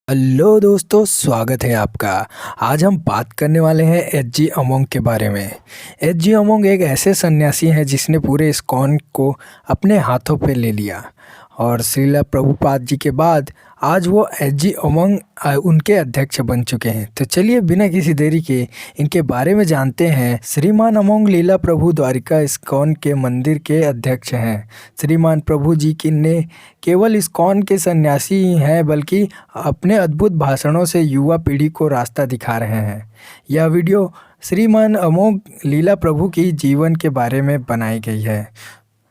Hello दोस्तों, स्वागत है आपका। आज हम बात करने वाले हैं एच.जी. अमोंग के बारे में। एच.जी. अमोंग एक ऐसे सन्यासी हैं जिसने पूरे इस्कॉन को अपने हाथों पे ले लिया और श्रीला प्रभुपाद जी के बाद आज वो एच.जी. अमोंग उनके अध्यक्ष बन चुके हैं। तो चलिए बिना किसी देरी के इनके बारे में जानते हैं। श्रीमान अमोंग लीला प्रभु द्वारिका इस्कॉन के मंदिर के अध्यक्ष हैं। श्रीमान प्रभु जी की ने केवल इस्कॉन के सन्यासी ही हैं बल्कि अपने अद्भुत भाषणों से युवा पीढ़ी को रास्ता दिखा रहे हैं। यह वीडियो श्रीमान अमोंग लीला प्रभु की जीवन के बारे में बनाई गई है।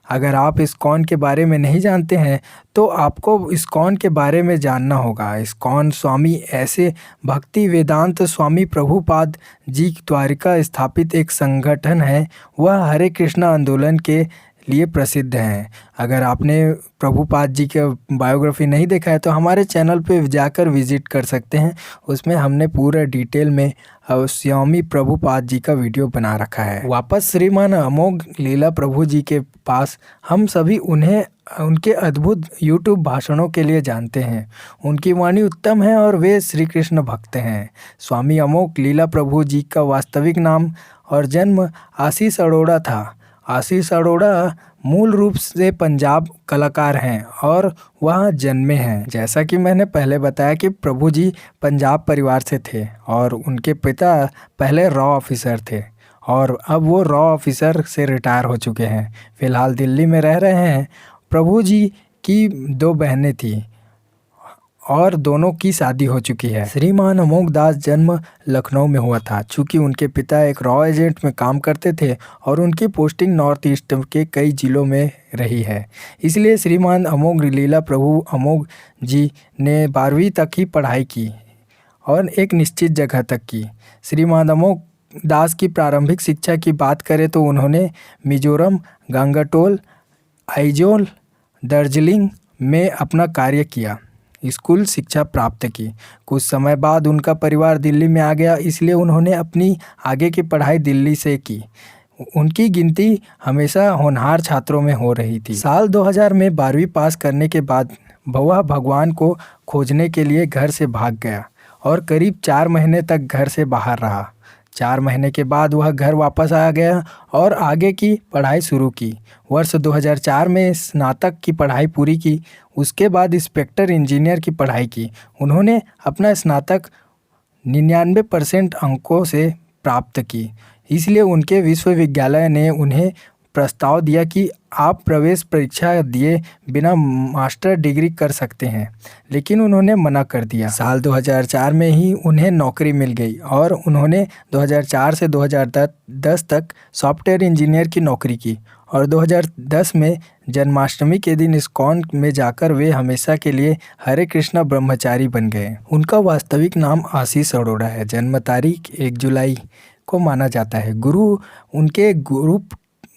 अगर आप इस्कॉन के बारे में नहीं जानते हैं तो आपको इस्कॉन के बारे में जानना होगा। इस्कॉन स्वामी ऐसे भक्ति वेदांत स्वामी प्रभुपाद जी द्वारिका स्थापित एक संगठन है। वह हरे कृष्णा आंदोलन के लिए प्रसिद्ध हैं। अगर आपने प्रभुपाद जी का बायोग्राफी नहीं देखा है तो हमारे चैनल पे जाकर विजिट कर सकते हैं। उसमें हमने पूरा डिटेल में स्वामी प्रभुपाद जी का वीडियो बना रखा है। वापस श्रीमान अमोंग लीला प्रभु जी के पास हम सभी उन्हें उनके अद्भुत यूट्यूब भाषणों के लिए जानते हैं। उनकी वाणी उत्तम है और वे श्री कृष्ण भक्त हैं। स्वामी अमोंग लीला प्रभु जी का वास्तविक नाम और जन्म आशीष अरोड़ा था। आशीष अरोड़ा मूल रूप से पंजाब कलाकार हैं और वह जन्मे हैं। जैसा कि मैंने पहले बताया कि प्रभु जी पंजाब परिवार से थे और उनके पिता पहले रॉ ऑफिसर थे और अब वो रॉ ऑफिसर से रिटायर हो चुके हैं। फ़िलहाल दिल्ली में रह रहे हैं। प्रभु जी की 2 बहनें थीं और दोनों की शादी हो चुकी है। श्रीमान अमोंग दास जन्म लखनऊ में हुआ था। चूँकि उनके पिता एक रॉ एजेंट में काम करते थे और उनकी पोस्टिंग नॉर्थ ईस्ट के कई जिलों में रही है, इसलिए श्रीमान अमोंग लीला प्रभु अमोंग जी ने 12वीं तक ही पढ़ाई की और एक निश्चित जगह तक की। श्रीमान अमोंग दास की प्रारंभिक शिक्षा की बात करें तो उन्होंने मिजोरम, गंगाटोल, आइजोल, दार्जिलिंग में अपना कार्य किया, स्कूल शिक्षा प्राप्त की। कुछ समय बाद उनका परिवार दिल्ली में आ गया, इसलिए उन्होंने अपनी आगे की पढ़ाई दिल्ली से की। उनकी गिनती हमेशा होनहार छात्रों में हो रही थी। साल 2000 में 12वीं पास करने के बाद वह भगवान को खोजने के लिए घर से भाग गया और करीब 4 महीने तक घर से बाहर रहा। 4 महीने के बाद वह घर वापस आ गया और आगे की पढ़ाई शुरू की। वर्ष 2004 में स्नातक की पढ़ाई पूरी की। उसके बाद इंस्पेक्टर इंजीनियर की पढ़ाई की। उन्होंने अपना स्नातक 99% अंकों से प्राप्त की, इसलिए उनके विश्वविद्यालय ने उन्हें प्रस्ताव दिया कि आप प्रवेश परीक्षा दिए बिना मास्टर डिग्री कर सकते हैं, लेकिन उन्होंने मना कर दिया। साल 2004 में ही उन्हें नौकरी मिल गई और उन्होंने 2004 से 2010 तक सॉफ्टवेयर इंजीनियर की नौकरी की और 2010 में जन्माष्टमी के दिन इस्कॉन में जाकर वे हमेशा के लिए हरे कृष्णा ब्रह्मचारी बन गए। उनका वास्तविक नाम आशीष अरोड़ा है। जन्म तारीख 1 जुलाई को माना जाता है। गुरु उनके गुरु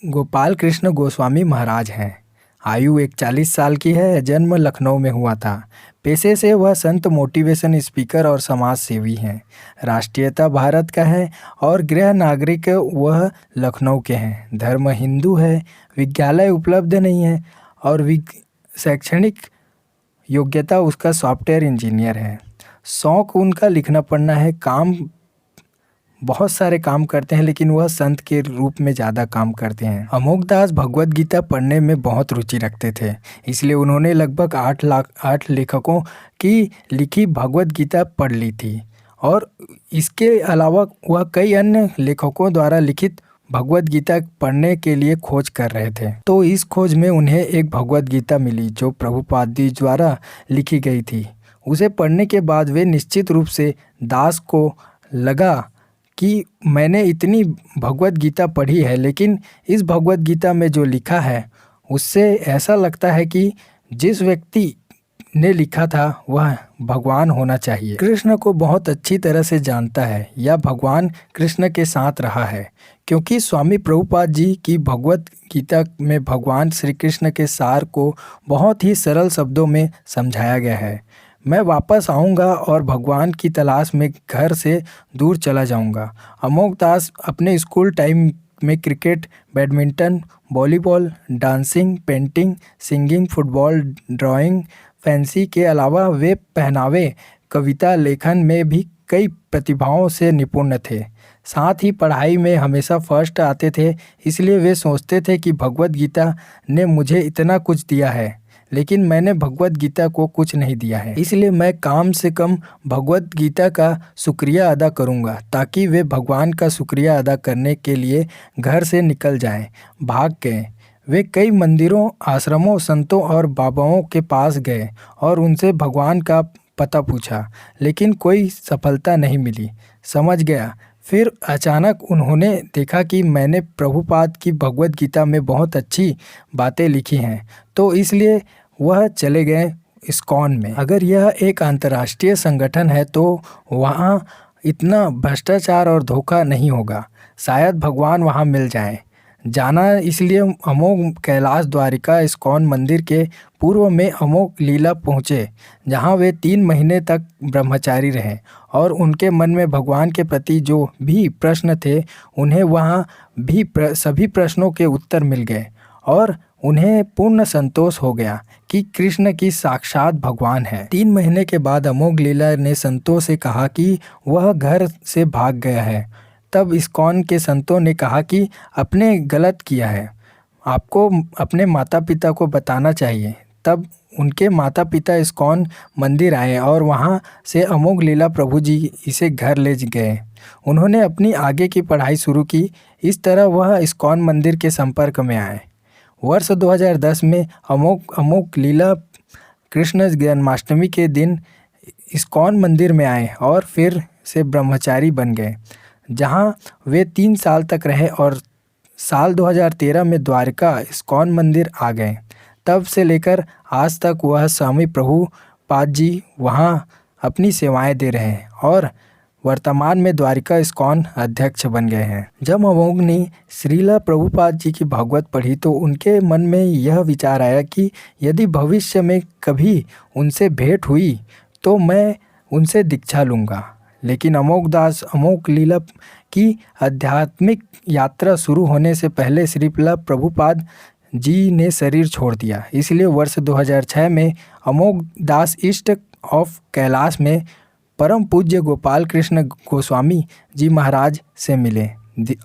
गोपाल कृष्ण गोस्वामी महाराज हैं। आयु 41 साल की है। जन्म लखनऊ में हुआ था। पेशे से वह संत, मोटिवेशन स्पीकर और समाज सेवी हैं। राष्ट्रीयता भारत का है और गृह नागरिक वह लखनऊ के हैं। धर्म हिंदू है। विद्यालय उपलब्ध नहीं है और शैक्षणिक योग्यता उसका सॉफ्टवेयर इंजीनियर है। शौक उनका लिखना पढ़ना है। काम बहुत सारे काम करते हैं, लेकिन वह संत के रूप में ज़्यादा काम करते हैं। अमोंग दास भगवत गीता पढ़ने में बहुत रुचि रखते थे, इसलिए उन्होंने लगभग 8 लेखकों की लिखी भगवत गीता पढ़ ली थी और इसके अलावा वह कई अन्य लेखकों द्वारा लिखित भगवत गीता पढ़ने के लिए खोज कर रहे थे। तो इस खोज में उन्हें एक भगवत गीता मिली जो प्रभुपाद जी द्वारा लिखी गई थी। उसे पढ़ने के बाद वे निश्चित रूप से दास को लगा कि मैंने इतनी भगवत गीता पढ़ी है, लेकिन इस भगवत गीता में जो लिखा है उससे ऐसा लगता है कि जिस व्यक्ति ने लिखा था वह भगवान होना चाहिए। कृष्ण को बहुत अच्छी तरह से जानता है या भगवान कृष्ण के साथ रहा है, क्योंकि स्वामी प्रभुपाद जी की भगवत गीता में भगवान श्री कृष्ण के सार को बहुत ही सरल शब्दों में समझाया गया है। मैं वापस आऊँगा और भगवान की तलाश में घर से दूर चला जाऊँगा। अमोंग दास अपने स्कूल टाइम में cricket, badminton, volleyball, dancing, painting, singing, football, drawing, fancy के अलावा वे पहनावे, कविता लेखन में भी कई प्रतिभाओं से निपुण थे। साथ ही पढ़ाई में हमेशा फर्स्ट आते थे। इसलिए वे सोचते थे कि भगवद गीता ने मुझे इतना कुछ दिया है, लेकिन मैंने भगवद गीता को कुछ नहीं दिया है। इसलिए मैं कम से कम भगवद गीता का शुक्रिया अदा करूँगा, ताकि वे भगवान का शुक्रिया अदा करने के लिए घर से निकल जाएं। भाग गए। वे कई मंदिरों, आश्रमों, संतों और बाबाओं के पास गए और उनसे भगवान का पता पूछा, लेकिन कोई सफलता नहीं मिली। समझ गया। फिर अचानक उन्होंने देखा कि मैंने प्रभुपाद की भगवद गीता में बहुत अच्छी बातें लिखी हैं, तो इसलिए वह चले गए इस्कॉन में। अगर यह एक अंतर्राष्ट्रीय संगठन है तो वहाँ इतना भ्रष्टाचार और धोखा नहीं होगा। शायद भगवान वहाँ मिल जाएं। जाना इसलिए अमोघ कैलाश द्वारिका इस्कॉन मंदिर के पूर्व में अमोघ लीला पहुँचे, जहाँ वे 3 महीने तक ब्रह्मचारी रहे और उनके मन में भगवान के प्रति जो भी प्रश्न थे उन्हें वहाँ भी सभी प्रश्नों के उत्तर मिल गए और उन्हें पूर्ण संतोष हो गया कि कृष्ण की साक्षात भगवान है। 3 महीने के बाद अमोघ लीला ने संतों से कहा कि वह घर से भाग गया है। तब इस्कॉन के संतों ने कहा कि आपने गलत किया है, आपको अपने माता पिता को बताना चाहिए। तब उनके माता पिता इस्कॉन मंदिर आए और वहां से अमोघ लीला प्रभु जी इसे घर ले गए। उन्होंने अपनी आगे की पढ़ाई शुरू की। इस तरह वह इस्कॉन मंदिर के संपर्क में आए। वर्ष 2010 में अमोघ लीला कृष्ण जन्माष्टमी के दिन इस्कॉन मंदिर में आए और फिर से ब्रह्मचारी बन गए, जहां वे 3 साल तक रहे और साल 2013 में द्वारका इस्कॉन मंदिर आ गए। तब से लेकर आज तक वह स्वामी प्रभुपाद जी वहां अपनी सेवाएं दे रहे हैं और वर्तमान में द्वारिका इस्कॉन अध्यक्ष बन गए हैं। जब अमोघ ने श्रीला प्रभुपाद जी की भागवत पढ़ी तो उनके मन में यह विचार आया कि यदि भविष्य में कभी उनसे भेंट हुई तो मैं उनसे दीक्षा लूँगा। लेकिन अमोघ लीला की आध्यात्मिक यात्रा शुरू होने से पहले श्रीला प्रभुपाद जी ने शरीर छोड़ दिया। इसलिए वर्ष 2006 में अमोघ दास ईस्ट ऑफ कैलाश में परम पूज्य गोपाल कृष्ण गोस्वामी जी महाराज से मिले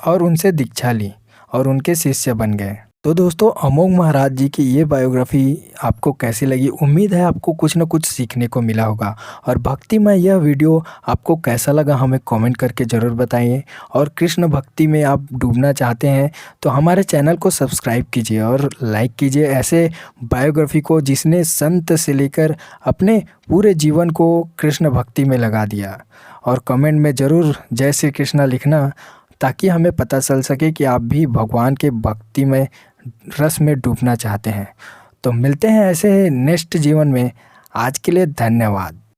और उनसे दीक्षा ली और उनके शिष्य बन गए। तो दोस्तों, अमोघ महाराज जी की ये बायोग्राफी आपको कैसी लगी? उम्मीद है आपको कुछ न कुछ सीखने को मिला होगा। और भक्ति में यह वीडियो आपको कैसा लगा हमें कमेंट करके ज़रूर बताइए। और कृष्ण भक्ति में आप डूबना चाहते हैं तो हमारे चैनल को सब्सक्राइब कीजिए और लाइक कीजिए ऐसे बायोग्राफी को जिसने संत से लेकर अपने पूरे जीवन को कृष्ण भक्ति में लगा दिया। और कमेंट में ज़रूर जय श्री कृष्णा लिखना, ताकि हमें पता चल सके कि आप भी भगवान के भक्ति में रस में डूबना चाहते हैं। तो मिलते हैं ऐसे नेक्स्ट जीवन में। आज के लिए धन्यवाद।